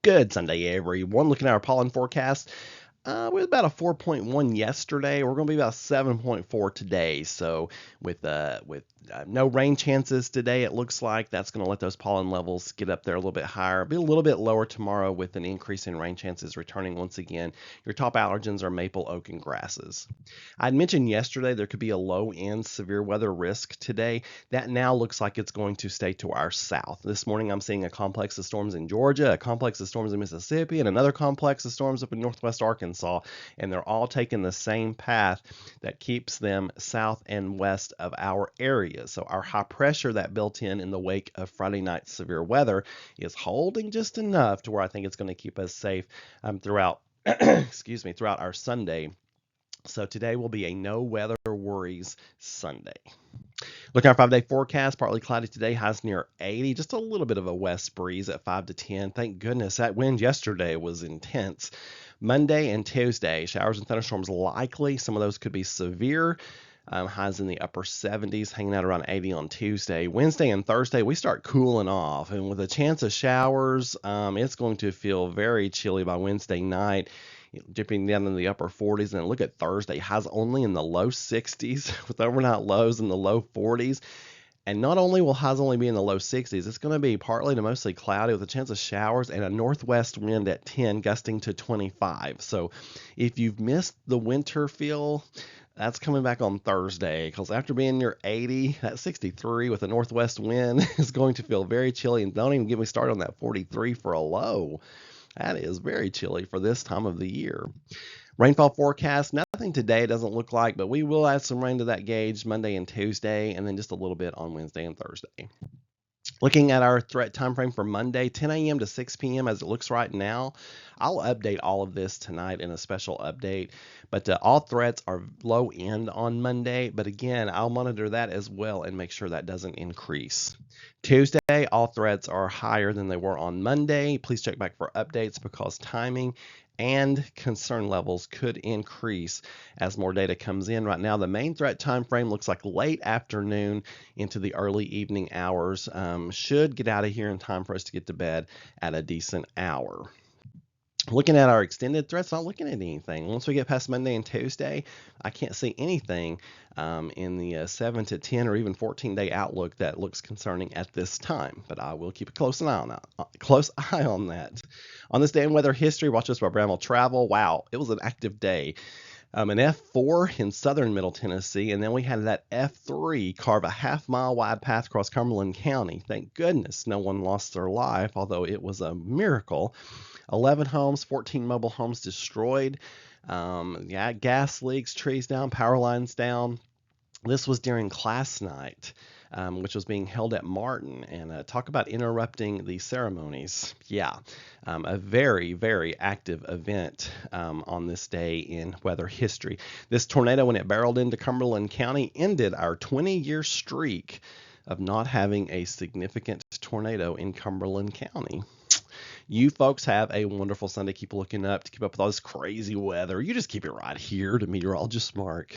Good Sunday, everyone. Looking at our pollen forecast, we were about a 4.1 yesterday. We're going to be about 7.4 today. So with no rain chances today, it looks like that's going to let those pollen levels get up there a little bit higher. Be a little bit lower tomorrow with an increase in rain chances returning once again. Your top allergens are maple, oak, and grasses. I'd mentioned yesterday there could be a low end severe weather risk today. That now looks like it's going to stay to our south. This morning I'm seeing a complex of storms in Georgia, a complex of storms in Mississippi, and another complex of storms up in northwest Arkansas, and they're all taking the same path that keeps them south and west of our area. So our high pressure that built in the wake of Friday night's severe weather is holding just enough to where I think it's going to keep us safe throughout throughout our Sunday. So today will be a no weather worries Sunday. Looking at our 5-day forecast, partly cloudy today, highs near 80, just a little bit of a west breeze at 5 to 10. Thank goodness that wind yesterday was intense. Monday and Tuesday, showers and thunderstorms likely. Some of those could be severe. Highs in the upper 70s, hanging out around 80 on Tuesday. Wednesday and Thursday, we start cooling off. And with a chance of showers, it's going to feel very chilly by Wednesday night, dipping down in the upper 40s. And look at Thursday, highs only in the low 60s with overnight lows in the low 40s. And not only will highs only be in the low 60s, it's going to be partly to mostly cloudy with a chance of showers and a northwest wind at 10, gusting to 25. So if you've missed the winter feel, that's coming back on Thursday, because after being near 80, that 63 with a northwest wind is going to feel very chilly. And don't even get me started on that 43 for a low. That is very chilly for this time of the year. Rainfall forecast, nothing today, doesn't look like, but we will add some rain to that gauge Monday and Tuesday, and then just a little bit on Wednesday and Thursday. Looking at our threat time frame for Monday, 10 a.m. to 6 p.m. as it looks right now. I'll update all of this tonight in a special update, but all threats are low end on Monday. But again, I'll monitor that as well and make sure that doesn't increase. Tuesday, all threats are higher than they were on Monday. Please check back for updates because timing and concern levels could increase as more data comes in. Right now, the main threat time frame looks like late afternoon into the early evening hours. Should get out of here in time for us to get to bed at a decent hour. Looking at our extended threats, not looking at anything. Once we get past Monday and Tuesday, I can't see anything in the 7 to 10 or even 14-day outlook that looks concerning at this time. But I will keep a close eye on that. On this day in weather history, watch us by Bramwell Travel. Wow, it was an active day. An F4 in southern Middle Tennessee, and then we had that F3 carve a half-mile wide path across Cumberland County. Thank goodness no one lost their life, although it was a miracle. 11 homes, 14 mobile homes destroyed. Gas leaks, trees down, power lines down. This was during class night, which was being held at Martin. And talk about interrupting the ceremonies. A very, very active event on this day in weather history. This tornado, when it barreled into Cumberland County, ended our 20-year streak of not having a significant tornado in Cumberland County. You folks have a wonderful Sunday. Keep looking up to keep up with all this crazy weather. You just keep it right here to Meteorologist Mark.